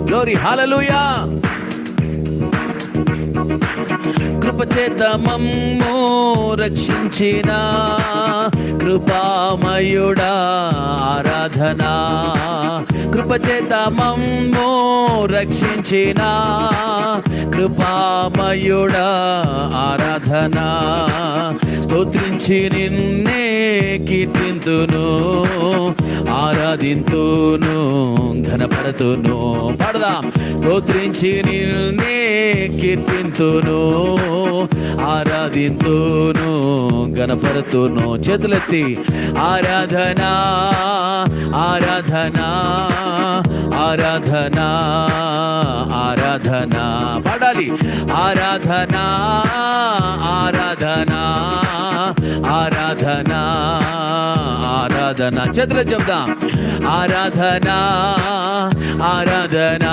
Glory, హల్లెలూయా. కృపచేత మమ్ము రక్షించిన కృపామయుడా ఆరాధనా. కృపచేత మమ్ము రక్షించిన కృపామయుడా ఆరాధనా. స్తోత్రించి నిన్నే కీర్తింతును, ఆరాధింతును, ఘనపరతును. పాడదాం. స్తోత్రించి నిన్నే కీర్తింతును, ఆరాధింతును, ఘనపరతును. చేతులెత్తి ఆరాధనా, ఆరాధనా, ఆరాధనా, ఆరాధనా. పాడాలి. ఆరాధనా, ఆరాధనా, ఆరాధనా, ఆరాధనా. చేతులు చెప్దాం. ఆరాధనా, ఆరాధనా.